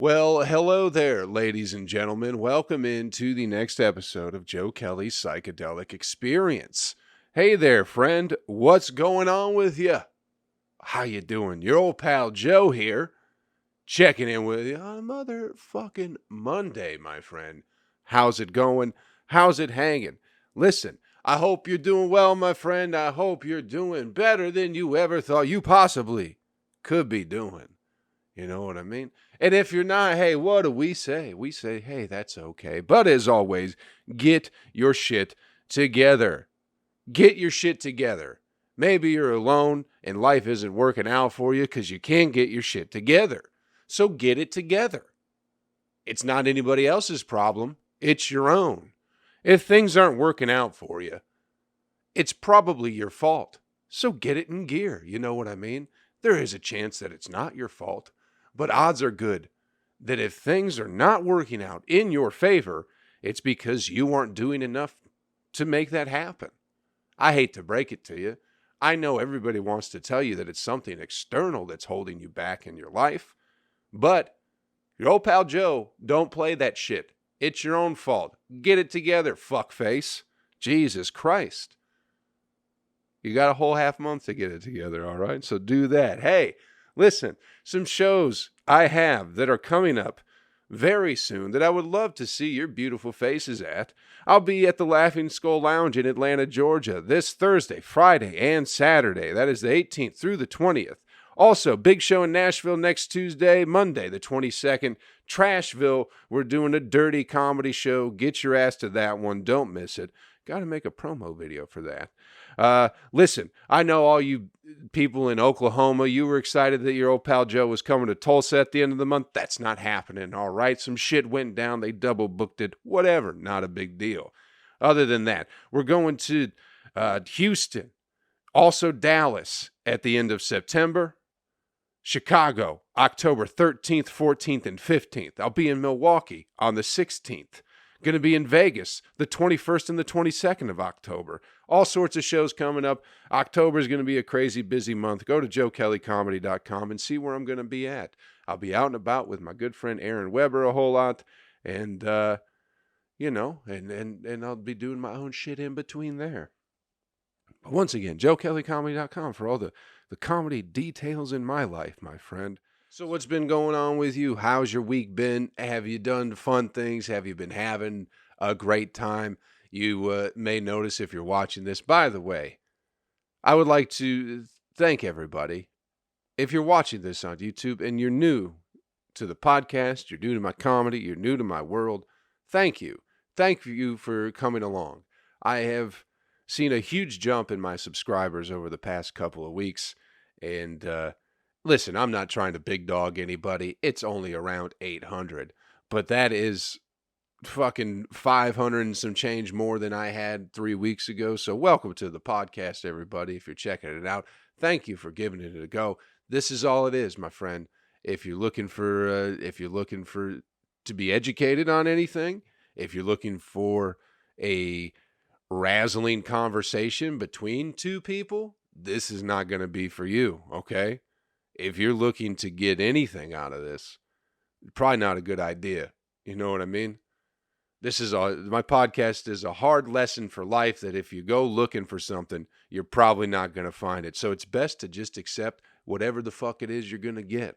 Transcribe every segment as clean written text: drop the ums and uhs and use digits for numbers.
Well, hello there, ladies and gentlemen. Welcome into the next episode of Joe Kelley's Psychedelic Experience. Hey there, friend. What's going on with you? How you doing? Your old pal Joe here, checking in with you on a motherfucking Monday, my friend. How's it going? How's it hanging? Listen, I hope you're doing well, my friend. I hope you're doing better than you ever thought you possibly could be doing. You know what I mean? And if you're not, hey, what do we say? We say, hey, that's okay. But as always, get your shit together. Get your shit together. Maybe you're alone and life isn't working out for you because you can't get your shit together. So get it together. It's not anybody else's problem. It's your own. If things aren't working out for you, it's probably your fault. So get it in gear. You know what I mean? There is a chance that it's not your fault. But odds are good that if things are not working out in your favor, it's because you aren't doing enough to make that happen. I hate to break it to you. I know everybody wants to tell you that it's something external that's holding you back in your life. But your old pal Joe, don't play that shit. It's your own fault. Get it together, fuckface. Jesus Christ. You got a whole half month to get it together, all right? So do that. Hey, listen, some shows I have that are coming up very soon that I would love to see your beautiful faces at. I'll be at the Laughing Skull Lounge in Atlanta, Georgia this Thursday, Friday, and Saturday. That is the 18th through the 20th. Also, big show in Nashville next Tuesday, Monday, the 22nd. Trashville, we're doing a dirty comedy show. Get your ass to that one. Don't miss it. Got to make a promo video for that. Listen, I know all you people in Oklahoma, you were excited that your old pal Joe was coming to Tulsa at the end of the month. That's not happening, all right? Some shit went down. They double booked it. Whatever. Not a big deal. Other than that, we're going to Houston, also Dallas at the end of September. Chicago, October 13th, 14th, and 15th. I'll be in Milwaukee on the 16th. Going to be in Vegas the 21st and the 22nd of October. All sorts of shows coming up. October is going to be a crazy busy month. Go to joekellycomedy.com and see where I'm going to be at. I'll be out and about with my good friend Aaron Weber a whole lot. And, and I'll be doing my own shit in between there. But once again, joekellycomedy.com for all the comedy details in my life, my friend. So what's been going on with you? How's your week been? Have you done fun things? Have you been having a great time? You may notice if you're watching this. By the way, I would like to thank everybody. If you're watching this on YouTube and you're new to the podcast, you're new to my comedy, you're new to my world, thank you. Thank you for coming along. I have seen a huge jump in my subscribers over the past couple of weeks. And listen, I'm not trying to big dog anybody. It's only around 800. But that is fucking 500 and some change more than I had 3 weeks ago. So welcome to the podcast, everybody. If you're checking it out, thank you for giving it a go. This is all it is, my friend. If you're looking for to be educated on anything, if you're looking for a razzling conversation between two people, this is not going to be for you, okay? If you're looking to get anything out of this, probably not a good idea. You know what I mean? My podcast is a hard lesson for life that if you go looking for something, you're probably not going to find it. So it's best to just accept whatever the fuck it is you're going to get.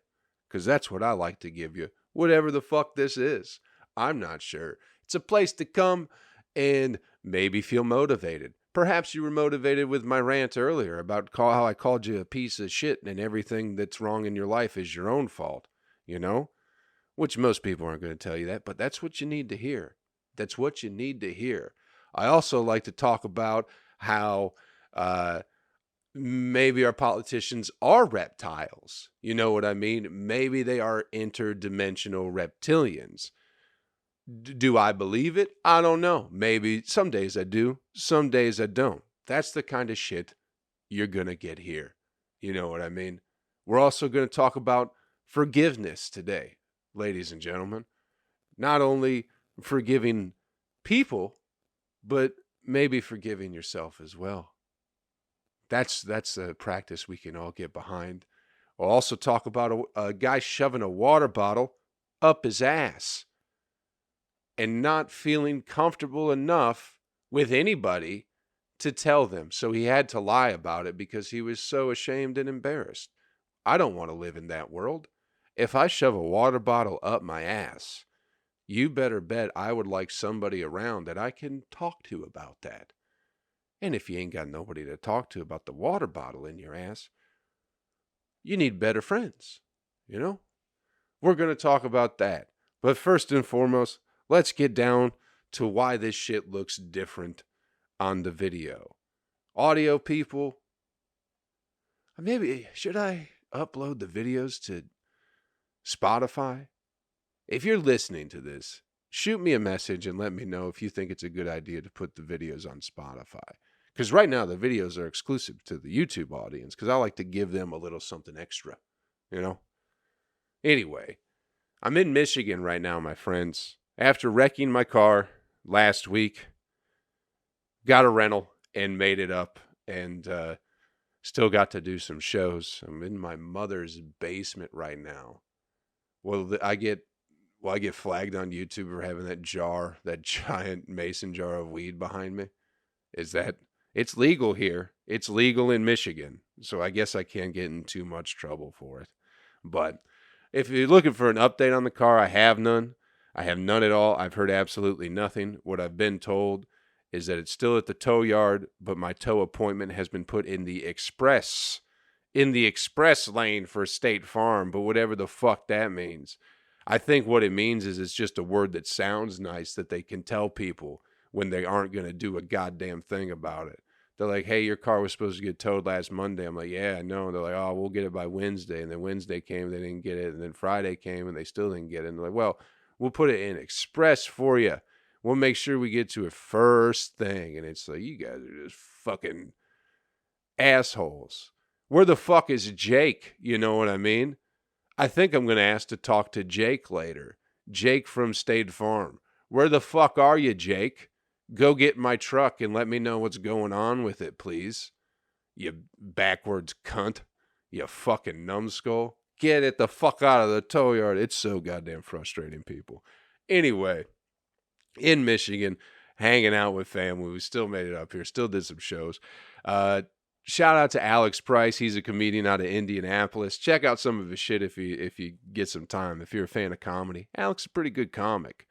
Because that's what I like to give you. Whatever the fuck this is. I'm not sure. It's a place to come and maybe feel motivated. Perhaps you were motivated with my rant earlier about how I called you a piece of shit and everything that's wrong in your life is your own fault, you know? Which most people aren't going to tell you that, but that's what you need to hear. That's what you need to hear. I also like to talk about how maybe our politicians are reptiles. You know what I mean? Maybe they are interdimensional reptilians. Do I believe it? I don't know. Maybe some days I do, some days I don't. That's the kind of shit you're going to get here. You know what I mean? We're also going to talk about forgiveness today, ladies and gentlemen. Not only forgiving people, but maybe forgiving yourself as well. That's a practice we can all get behind. We'll also talk about a guy shoving a water bottle up his ass and not feeling comfortable enough with anybody to tell them. So he had to lie about it because he was so ashamed and embarrassed. I don't want to live in that world. If I shove a water bottle up my ass, you better bet I would like somebody around that I can talk to about that. And if you ain't got nobody to talk to about the water bottle in your ass, you need better friends, you know? We're going to talk about that. But first and foremost, let's get down to why this shit looks different on the video. Audio people, maybe should I upload the videos to Spotify? If you're listening to this, shoot me a message and let me know if you think it's a good idea to put the videos on Spotify. Because right now the videos are exclusive to the YouTube audience because I like to give them a little something extra, you know? Anyway, I'm in Michigan right now, my friends. After wrecking my car last week, got a rental and made it up and still got to do some shows. I'm in my mother's basement right now. I get flagged on YouTube for having that giant mason jar of weed behind me. It's legal here. It's legal in Michigan. So I guess I can't get in too much trouble for it. But if you're looking for an update on the car, I have none. I have none at all. I've heard absolutely nothing. What I've been told is that it's still at the tow yard, but my tow appointment has been put in the express lane for State Farm, but whatever the fuck that means. I think what it means is it's just a word that sounds nice that they can tell people when they aren't going to do a goddamn thing about it. They're like, hey, your car was supposed to get towed last Monday. I'm like, yeah, I know. And they're like, oh, we'll get it by Wednesday. And then Wednesday came, they didn't get it. And then Friday came and they still didn't get it. And they're like, well, we'll put it in express for you. We'll make sure we get to it first thing. And it's like, you guys are just fucking assholes. Where the fuck is Jake? You know what I mean? I think I'm going to ask to talk to Jake later. Jake from State Farm. Where the fuck are you, Jake? Go get my truck and let me know what's going on with it, please. You backwards cunt. You fucking numbskull. Get it the fuck out of the tow yard. It's so goddamn frustrating, people. Anyway, in Michigan, hanging out with family. We still made it up here. Still did some shows. Shout out to Alex Price. He's a comedian out of Indianapolis. Check out some of his shit if you get some time. If you're a fan of comedy, Alex is a pretty good comic.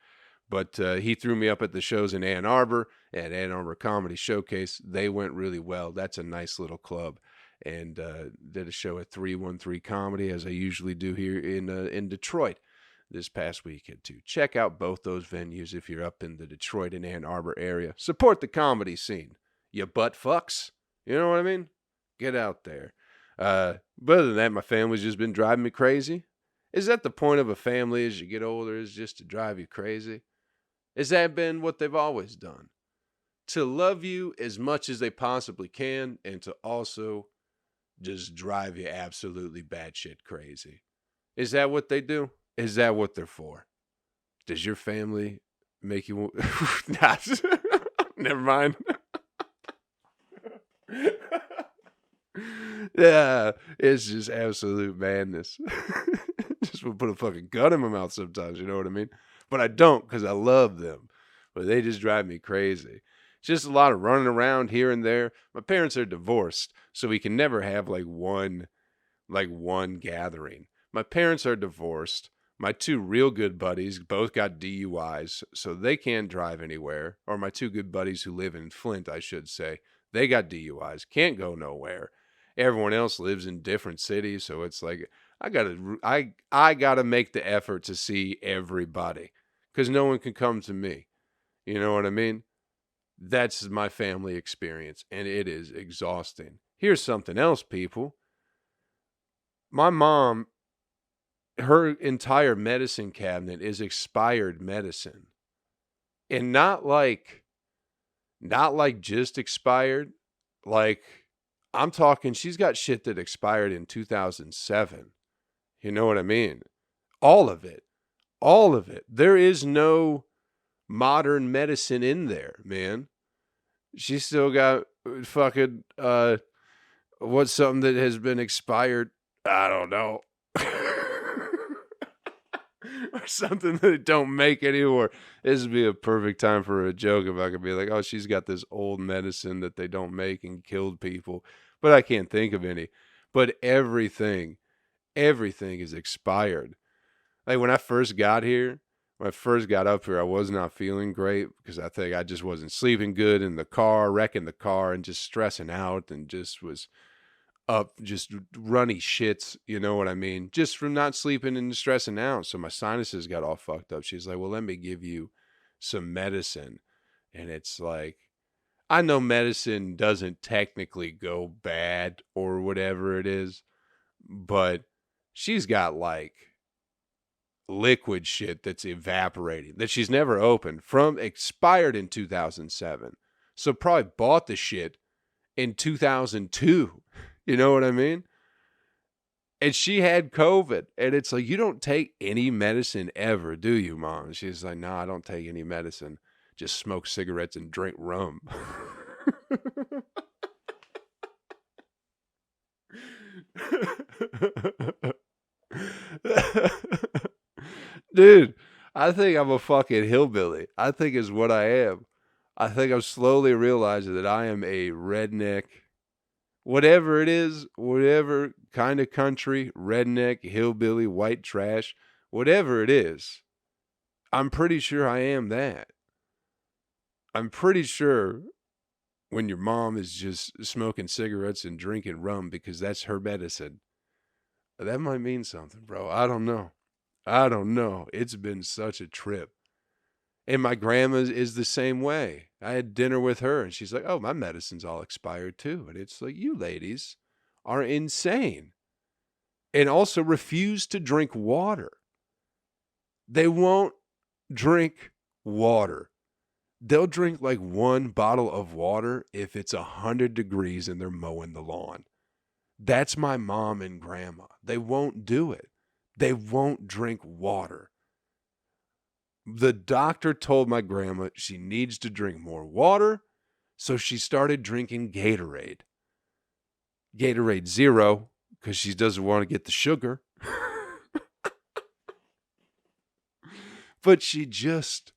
But he threw me up at the shows in Ann Arbor at Ann Arbor Comedy Showcase. They went really well. That's a nice little club. And did a show at 313 Comedy, as I usually do here in Detroit this past weekend, too. Check out both those venues if you're up in the Detroit and Ann Arbor area. Support the comedy scene, you butt fucks. You know what I mean? Get out there. But other than that, my family's just been driving me crazy. Is that the point of a family as you get older, is just to drive you crazy? Has that been what they've always done? To love you as much as they possibly can and to also just drive you absolutely batshit crazy. Is that what they do? Is that what they're for? Does your family make you... Nah, never mind. Yeah, it's just absolute madness. Just want to put a fucking gun in my mouth sometimes, you know what I mean? But I don't because I love them. But they just drive me crazy. It's just a lot of running around here and there. My parents are divorced, so we can never have one gathering. My parents are divorced. My two real good buddies both got DUIs, so they can't drive anywhere. Or my two good buddies who live in Flint, I should say. They got DUIs, can't go nowhere. Everyone else lives in different cities, so it's like I gotta make the effort to see everybody, because no one can come to me. You know what I mean? That's my family experience, and it is exhausting. Here's something else, people. My mom, her entire medicine cabinet is expired medicine, and not like just expired. Like, I'm talking, she's got shit that expired in 2007. You know what I mean? All of it. All of it. There is no modern medicine in there, man. She's still got fucking, what's something that has been expired? I don't know. or something that it don't make anymore. This would be a perfect time for a joke if I could be like, oh, she's got this old medicine that they don't make and killed people. But I can't think of any. But everything is expired. Like when I first got here, when I first got up here, I was not feeling great because I think I just wasn't sleeping good in the car, wrecking the car and just stressing out and just was up, just runny shits, you know what I mean? Just from not sleeping and stressing out. So my sinuses got all fucked up. She's like, well, let me give you some medicine. And it's like, I know medicine doesn't technically go bad or whatever it is, but she's got like liquid shit that's evaporating that she's never opened from expired in 2007. So probably bought the shit in 2002. You know what I mean? And she had COVID. And it's like, you don't take any medicine ever, do you, Mom? And she's like, no, I don't take any medicine. Just smoke cigarettes and drink rum. Dude, I think I'm a fucking hillbilly. I think is what I am. I think I'm slowly realizing that I am a redneck, whatever it is, whatever kind of country, redneck, hillbilly, white trash, whatever it is. I'm pretty sure I am that. I'm pretty sure when your mom is just smoking cigarettes and drinking rum because that's her medicine, that might mean something, bro. I don't know. I don't know. It's been such a trip. And my grandma is the same way. I had dinner with her and she's like, oh, my medicine's all expired too. And it's like, you ladies are insane. And also refuse to drink water. They won't drink water. They'll drink like one bottle of water if it's 100 degrees and they're mowing the lawn. That's my mom and grandma. They won't do it. They won't drink water. The doctor told my grandma she needs to drink more water, so she started drinking Gatorade. Gatorade Zero, because she doesn't want to get the sugar. But she just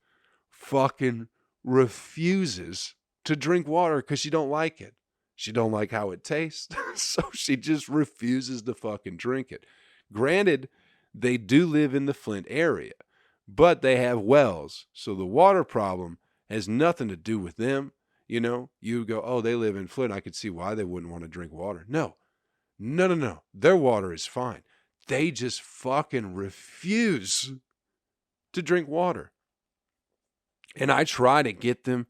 fucking refuses to drink water because she don't like it. She don't like how it tastes, so she just refuses to fucking drink it. Granted, they do live in the Flint area, but they have wells, so the water problem has nothing to do with them. You know, you go, oh, they live in Flint. I could see why they wouldn't want to drink water. No. Their water is fine. They just fucking refuse to drink water. And I try to get them.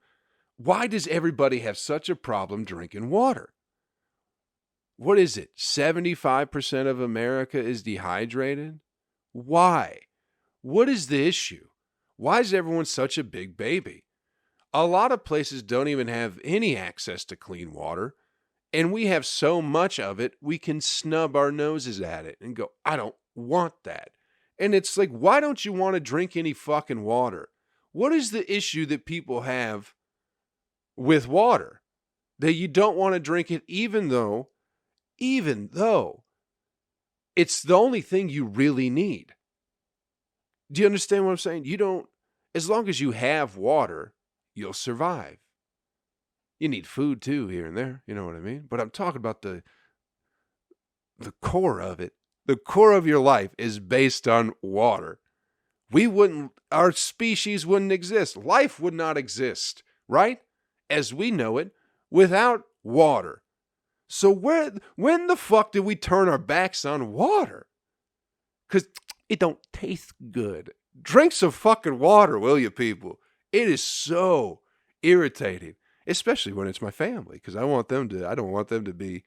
Why does everybody have such a problem drinking water? What is it? 75% of America is dehydrated? Why? What is the issue? Why is everyone such a big baby? A lot of places don't even have any access to clean water, and we have so much of it, we can snub our noses at it and go, I don't want that. And it's like, why don't you want to drink any fucking water? What is the issue that people have with water? That you don't want to drink it even though it's the only thing you really need. Do you understand what I'm saying? You don't, as long as you have water, you'll survive. You need food too, here and there. You know what I mean? But I'm talking about the core of it. The core of your life is based on water. Our species wouldn't exist. Life would not exist, right? As we know it, without water. So when the fuck did we turn our backs on water? Because it don't taste good. Drink some fucking water, will you, people? It is so irritating, especially when it's my family, because I don't want them to be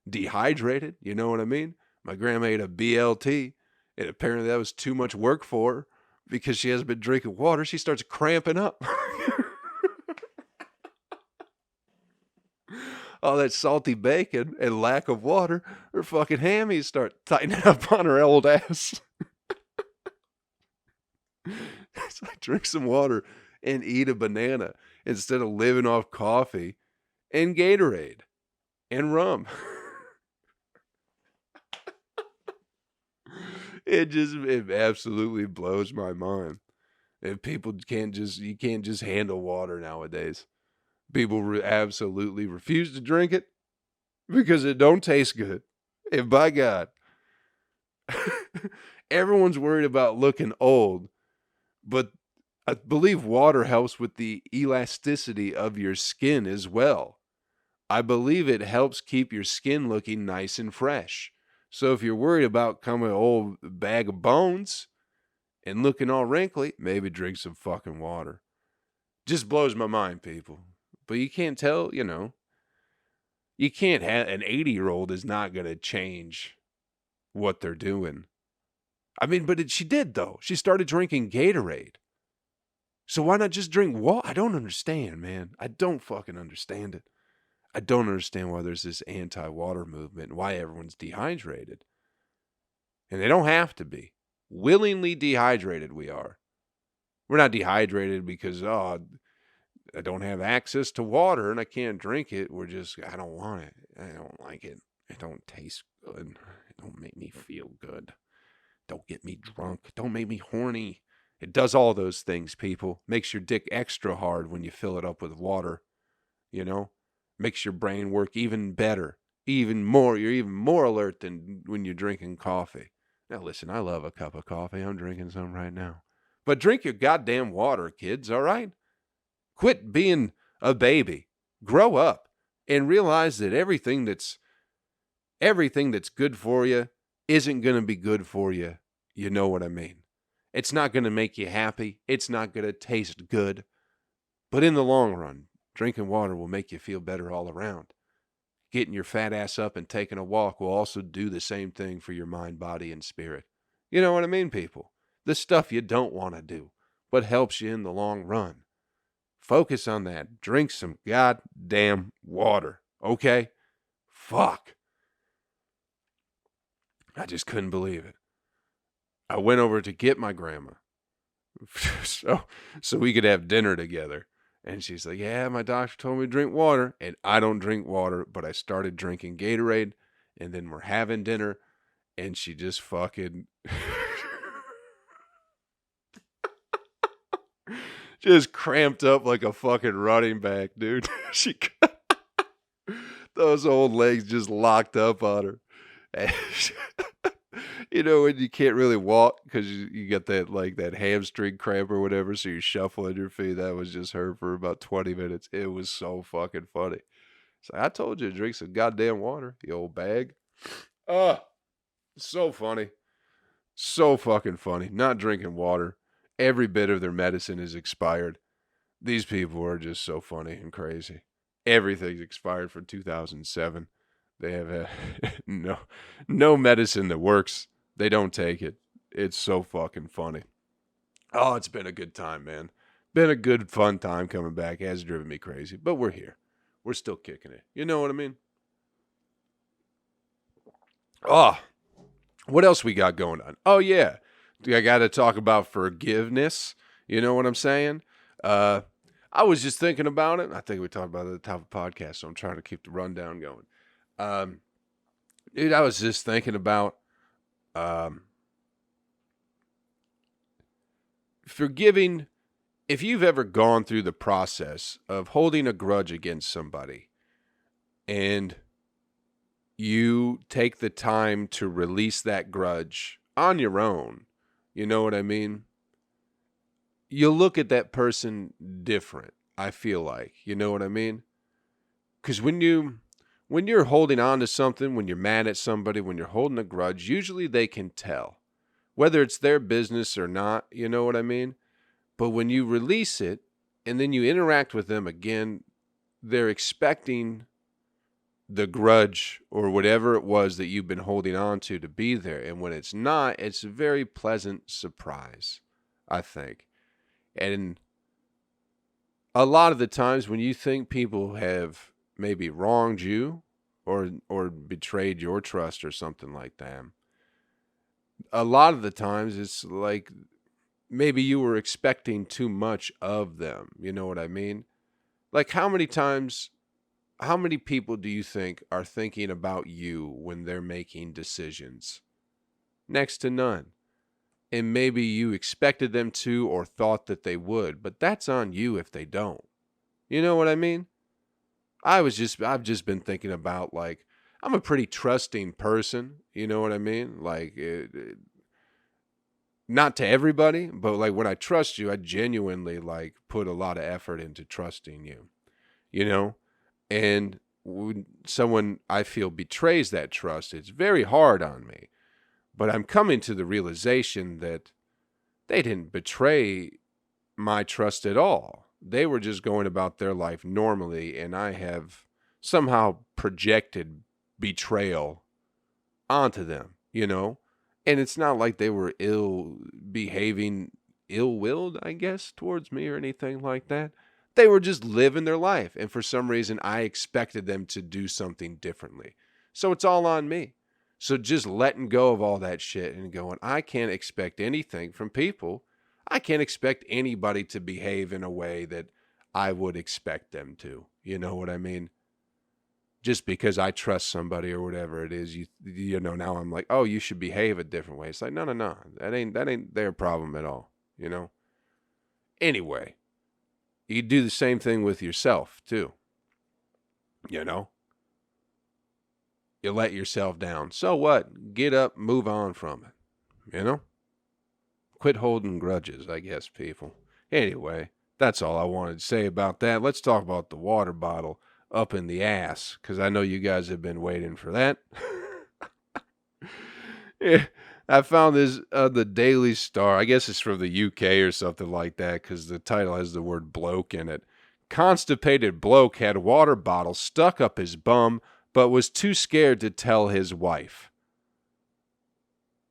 dehydrated. You know what I mean? My grandma ate a BLT, and apparently that was too much work for her because she hasn't been drinking water. She starts cramping up. All that salty bacon and lack of water, her fucking hammies start tightening up on her old ass. It's like, drink some water and eat a banana instead of living off coffee and Gatorade and rum. It absolutely blows my mind. If people you can't just handle water nowadays. People absolutely refuse to drink it because it don't taste good. And by God, everyone's worried about looking old, but I believe water helps with the elasticity of your skin as well. I believe it helps keep your skin looking nice and fresh. So if you're worried about coming an old bag of bones and looking all wrinkly, maybe drink some fucking water. Just blows my mind, people. But you can't tell, you can't have an 80-year-old is not going to change what they're doing. I mean, but she did, though. She started drinking Gatorade. So why not just drink water? I don't understand, man. I don't fucking understand it. I don't understand why there's this anti-water movement and why everyone's dehydrated. And they don't have to be. Willingly dehydrated we are. We're not dehydrated because, I don't have access to water and I can't drink it. I don't want it. I don't like it. It don't taste good. It don't make me feel good. Don't get me drunk. Don't make me horny. It does all those things, people. Makes your dick extra hard when you fill it up with water. Makes your brain work even better. Even more. You're even more alert than when you're drinking coffee. Now listen, I love a cup of coffee. I'm drinking some right now. But drink your goddamn water, kids, all right? Quit being a baby. Grow up and realize that everything that's good for you isn't going to be good for you. You know what I mean? It's not going to make you happy. It's not going to taste good. But in the long run, drinking water will make you feel better all around. Getting your fat ass up and taking a walk will also do the same thing for your mind, body, and spirit. You know what I mean, people? The stuff you don't want to do, but helps you in the long run. Focus on that. Drink some goddamn water, okay? Fuck. I just couldn't believe it. I went over to get my grandma so we could have dinner together. And she's like, yeah, my doctor told me to drink water. And I don't drink water, but I started drinking Gatorade. And then we're having dinner. And she just fucking just cramped up like a fucking running back, dude. Those old legs just locked up on her. And when you can't really walk because you got that hamstring cramp or whatever, so you're shuffling your feet. That was just her for about 20 minutes. It was so fucking funny. It's like, I told you to drink some goddamn water, you old bag. So funny. So fucking funny. Not drinking water. Every bit of their medicine is expired. These people are just so funny and crazy. Everything's expired from 2007. They have no medicine that works. They don't take it. It's so fucking funny. Oh, it's been a good time, man. Been a good, fun time coming back. It has driven me crazy, but we're here. We're still kicking it. You know what I mean? Oh, what else we got going on? Oh, yeah. I got to talk about forgiveness. You know what I'm saying? I was just thinking about it. I think we talked about it at the top of the podcast, so I'm trying to keep the rundown going. Dude, I was just thinking about forgiving. If you've ever gone through the process of holding a grudge against somebody and you take the time to release that grudge on your own, you know what I mean? You look at that person different, I feel like. You know what I mean? Because when you're holding on to something, when you're mad at somebody, when you're holding a grudge, usually they can tell. Whether it's their business or not, you know what I mean? But when you release it and then you interact with them again, they're expecting the grudge or whatever it was that you've been holding on to be there. And when it's not, it's a very pleasant surprise, I think. And a lot of the times when you think people have maybe wronged you or betrayed your trust or something like that, a lot of the times it's like maybe you were expecting too much of them. You know what I mean? Like how many people do you think are thinking about you when they're making decisions? Next to none. And maybe you expected them to or thought that they would, but that's on you if they don't. You know what I mean? I've just been thinking about, like, I'm a pretty trusting person. You know what I mean? Like, not to everybody, but like when I trust you, I genuinely like put a lot of effort into trusting you, you know? And when someone I feel betrays that trust, it's very hard on me. But I'm coming to the realization that they didn't betray my trust at all. They were just going about their life normally, and I have somehow projected betrayal onto them, you know? And it's not like they were ill-willed, I guess, towards me or anything like that. They were just living their life, and for some reason, I expected them to do something differently. So it's all on me. So just letting go of all that shit and going, I can't expect anything from people. I can't expect anybody to behave in a way that I would expect them to. You know what I mean? Just because I trust somebody or whatever it is, you know, now I'm like, oh, you should behave a different way. It's like, no. That ain't their problem at all, you know? Anyway, you do the same thing with yourself too. You know? You let yourself down. So what? Get up, move on from it. You know? Quit holding grudges, I guess, people. Anyway, that's all I wanted to say about that. Let's talk about the water bottle up in the ass, because I know you guys have been waiting for that. Yeah, I found this the Daily Star. I guess it's from the UK or something like that, because the title has the word bloke in it. Constipated bloke had water bottle stuck up his bum, but was too scared to tell his wife.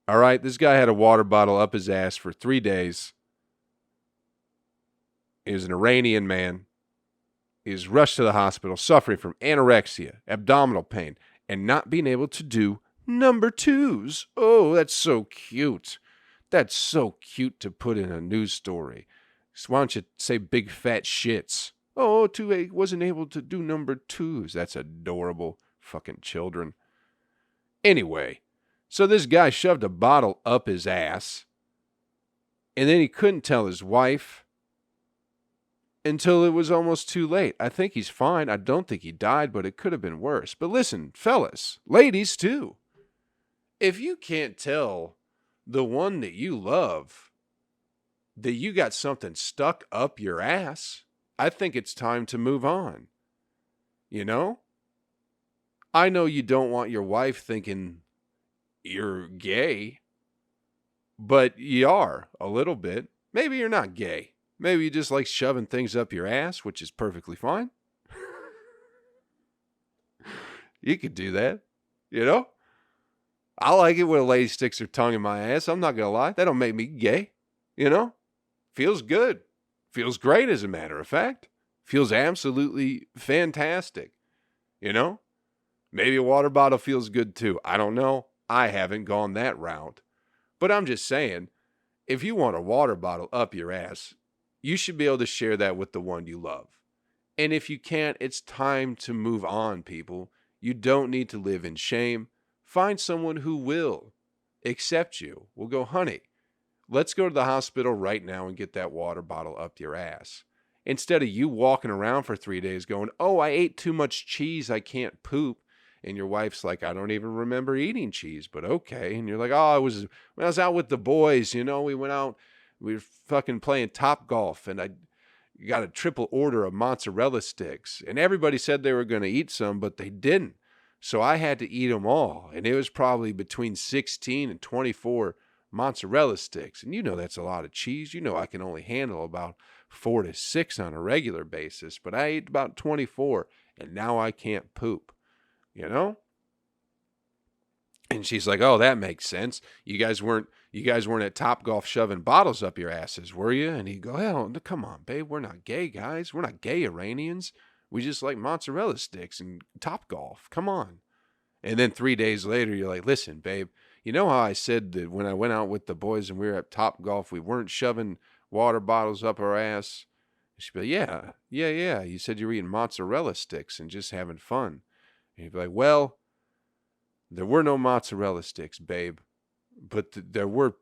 All right, this guy had a water bottle up his ass for 3 days. He was an Iranian man. He was rushed to the hospital suffering from anorexia, abdominal pain, and not being able to do number twos. Oh, that's so cute. That's so cute to put in a news story. So why don't you say big fat shits? Oh, wasn't able to do number twos. That's adorable. Fucking children. Anyway, so this guy shoved a bottle up his ass, and then he couldn't tell his wife until it was almost too late. I think he's fine. I don't think he died, but it could have been worse. But listen, fellas, ladies too, if you can't tell the one that you love that you got something stuck up your ass, I think it's time to move on. You know? I know you don't want your wife thinking you're gay, but you are a little bit. Maybe you're not gay. Maybe you just like shoving things up your ass, which is perfectly fine. You could do that, you know? I like it when a lady sticks her tongue in my ass. I'm not going to lie. That don't make me gay, you know? Feels good. Feels great, as a matter of fact. Feels absolutely fantastic, you know? Maybe a water bottle feels good too. I don't know. I haven't gone that route. But I'm just saying, if you want a water bottle up your ass, you should be able to share that with the one you love. And if you can't, it's time to move on, people. You don't need to live in shame. Find someone who will accept you. We'll go, honey, let's go to the hospital right now and get that water bottle up your ass. Instead of you walking around for 3 days going, oh, I ate too much cheese, I can't poop. And your wife's like, I don't even remember eating cheese, but okay. And you're like, oh, when I was out with the boys, you know, we were fucking playing Top Golf, and I got a triple order of mozzarella sticks. And everybody said they were going to eat some, but they didn't. So I had to eat them all. And it was probably between 16 and 24 mozzarella sticks. And you know that's a lot of cheese. You know I can only handle about 4 to 6 on a regular basis. But I ate about 24, and now I can't poop. You know? And she's like, oh, that makes sense. You guys weren't at Topgolf shoving bottles up your asses, were you? And he'd go, hell, come on, babe. We're not gay guys. We're not gay Iranians. We just like mozzarella sticks and Topgolf. Come on. And then 3 days later, you're like, listen, babe, you know how I said that when I went out with the boys and we were at Topgolf, we weren't shoving water bottles up our ass? She'd be like, yeah. You said you were eating mozzarella sticks and just having fun. And he'd be like, well, there were no mozzarella sticks, babe. but there were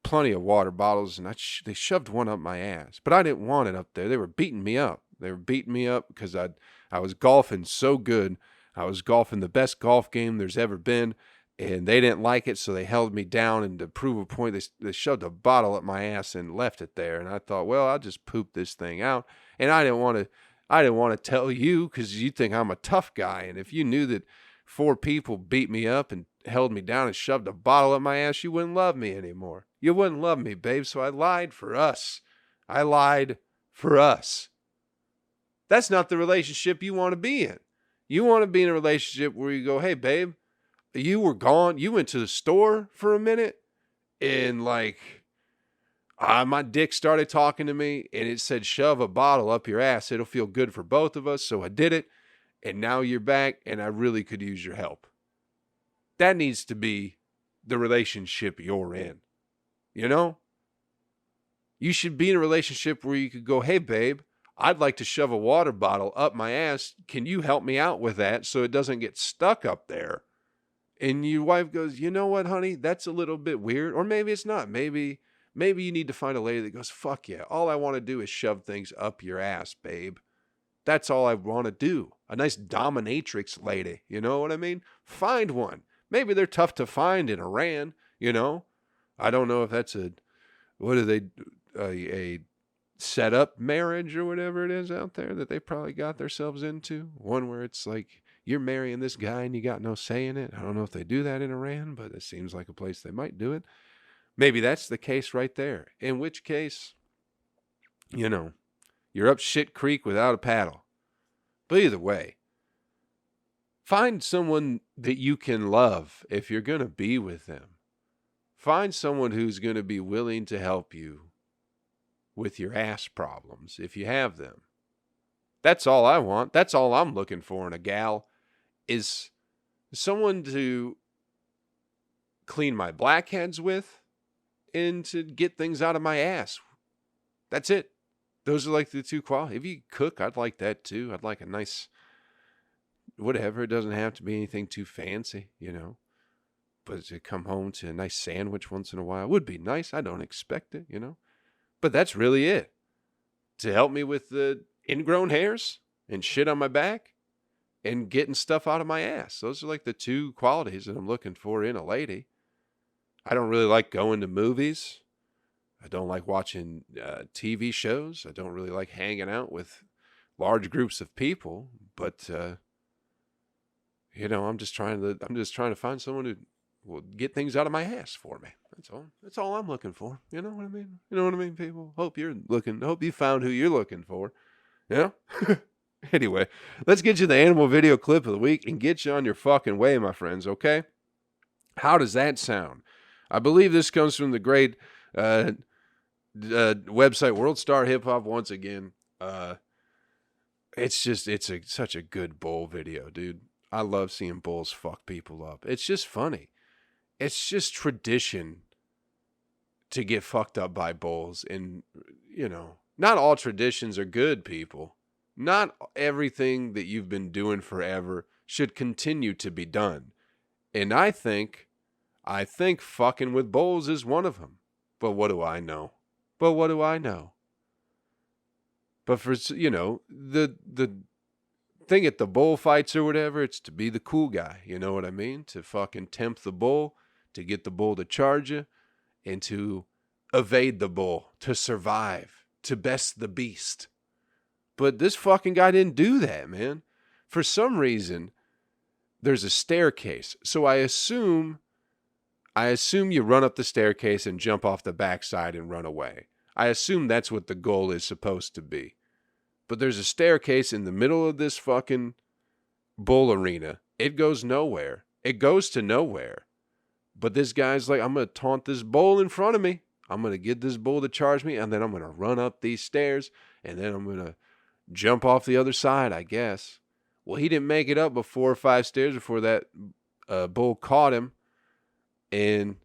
plenty of water bottles, and they shoved one up my ass. But I didn't want it up there. They were beating me up. They were beating me up because I was golfing so good. I was golfing the best golf game there's ever been, and they didn't like it, so they held me down. And to prove a point, they shoved a bottle up my ass and left it there. And I thought, well, I'll just poop this thing out. And I didn't want to tell you because you think I'm a tough guy. And if you knew that 4 people beat me up and held me down and shoved a bottle up my ass, you wouldn't love me anymore. You wouldn't love me, babe. So I lied for us. I lied for us. That's not the relationship you want to be in. You want to be in a relationship where you go, hey, babe, you were gone. You went to the store for a minute and my dick started talking to me and it said, shove a bottle up your ass. It'll feel good for both of us. So I did it. And now you're back and I really could use your help. That needs to be the relationship you're in. You know? You should be in a relationship where you could go, hey, babe, I'd like to shove a water bottle up my ass. Can you help me out with that so it doesn't get stuck up there? And your wife goes, you know what, honey? That's a little bit weird. Or maybe it's not. Maybe you need to find a lady that goes, fuck yeah. All I want to do is shove things up your ass, babe. That's all I want to do. A nice dominatrix lady. You know what I mean? Find one. Maybe they're tough to find in Iran, you know? I don't know if that's a set up marriage or whatever it is out there that they probably got themselves into. One where it's like you're marrying this guy and you got no say in it. I don't know if they do that in Iran, but it seems like a place they might do it. Maybe that's the case right there. In which case, you know, you're up shit creek without a paddle. But either way, find someone that you can love if you're going to be with them. Find someone who's going to be willing to help you with your ass problems if you have them. That's all I want. That's all I'm looking for in a gal is someone to clean my blackheads with and to get things out of my ass. That's it. Those are like the 2 qualities. If you cook, I'd like that too. I'd like a nice whatever. It doesn't have to be anything too fancy, you know. But to come home to a nice sandwich once in a while would be nice. I don't expect it, you know. But that's really it. To help me with the ingrown hairs and shit on my back and getting stuff out of my ass. Those are like the 2 qualities that I'm looking for in a lady. I don't really like going to movies. I don't like watching TV shows. I don't really like hanging out with large groups of people. But, you know, I'm just trying to find someone who will get things out of my ass for me. That's all. That's all I'm looking for. You know what I mean? You know what I mean, people? Hope you found who you're looking for. Yeah? Anyway, let's get you the animal video clip of the week and get you on your fucking way, my friends, okay? How does that sound? I believe this comes from the great website World Star Hip Hop once again. It's such a good bull video, dude. I love seeing bulls fuck people up. It's just funny. It's just tradition to get fucked up by bulls. And, you know, not all traditions are good, people. Not everything that you've been doing forever should continue to be done. And I think fucking with bulls is one of them. But what do I know? But for, you know, the thing at the bullfights or whatever, it's to be the cool guy. You know what I mean? To fucking tempt the bull, to get the bull to charge you, and to evade the bull, to survive, to best the beast. But this fucking guy didn't do that, man. For some reason, there's a staircase. So I assume you run up the staircase and jump off the backside and run away. I assume that's what the goal is supposed to be. But there's a staircase in the middle of this fucking bull arena. It goes nowhere. It goes to nowhere. But this guy's like, I'm going to taunt this bull in front of me. I'm going to get this bull to charge me, and then I'm going to run up these stairs, and then I'm going to jump off the other side, I guess. Well, he didn't make it up but 4 or 5 stairs before that bull caught him. And,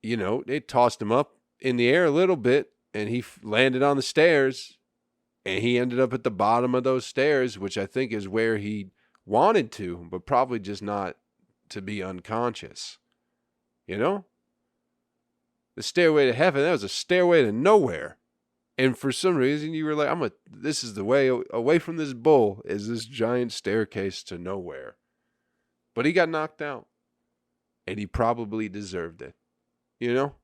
you know, it tossed him up in the air a little bit, and he landed on the stairs, and he ended up at the bottom of those stairs, which I think is where he wanted to, but probably just not to be unconscious. You know? The stairway to heaven, that was a stairway to nowhere. And for some reason, you were like, this is the way away from this bull is this giant staircase to nowhere. But he got knocked out. And he probably deserved it. You know?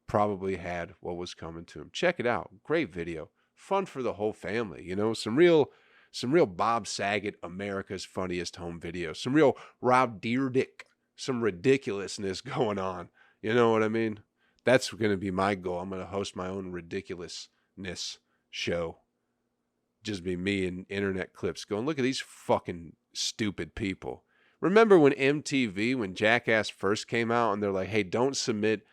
Probably had what was coming to him. Check it out. Great video. Fun for the whole family. You know, some real Bob Saget, America's Funniest Home Videos. Some real Rob Dyrdek. Some ridiculousness going on. You know what I mean? That's going to be my goal. I'm going to host my own ridiculousness show. Just be me in internet clips going, look at these fucking stupid people. Remember when MTV, when Jackass first came out, and they're like, hey, don't submit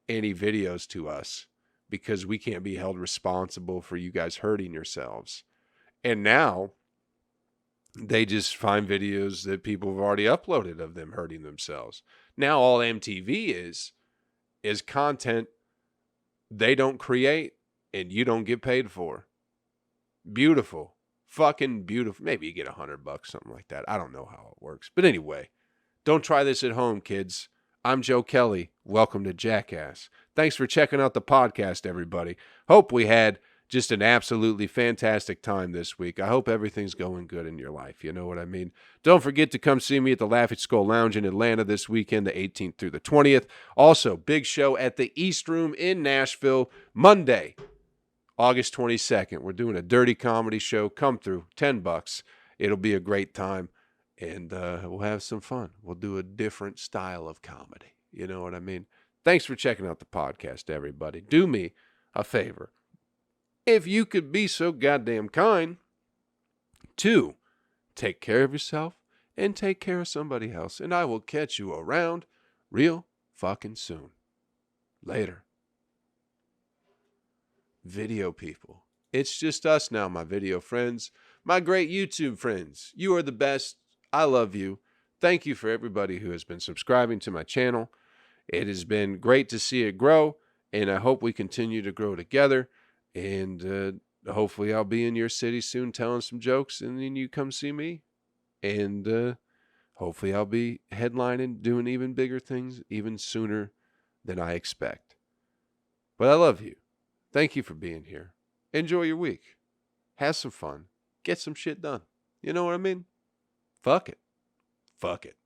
any videos to us because we can't be held responsible for you guys hurting yourselves. And now they just find videos that people have already uploaded of them hurting themselves. Now all MTV is content they don't create and you don't get paid for. Beautiful. Fucking beautiful. Maybe you get $100, something like that. I don't know how it works. But anyway, don't try this at home, kids. I'm Joe Kelley. Welcome to Jackass. Thanks for checking out the podcast, everybody. Hope we had just an absolutely fantastic time this week. I hope everything's going good in your life. You know what I mean? Don't forget to come see me at the Laughing Skull Lounge in Atlanta this weekend, the 18th through the 20th. Also, big show at the East Room in Nashville, Monday, August 22nd. We're doing a dirty comedy show. Come through, $10. It'll be a great time. And we'll have some fun. We'll do a different style of comedy. You know what I mean? Thanks for checking out the podcast, everybody. Do me a favor. If you could be so goddamn kind to take care of yourself and take care of somebody else. And I will catch you around real fucking soon. Later. Video people. It's just us now, my video friends. My great YouTube friends. You are the best. I love you. Thank you for everybody who has been subscribing to my channel. It has been great to see it grow, and I hope we continue to grow together. And hopefully I'll be in your city soon telling some jokes, and then you come see me. And hopefully I'll be headlining, doing even bigger things, even sooner than I expect. But I love you. Thank you for being here. Enjoy your week. Have some fun. Get some shit done. You know what I mean? Fuck it. Fuck it.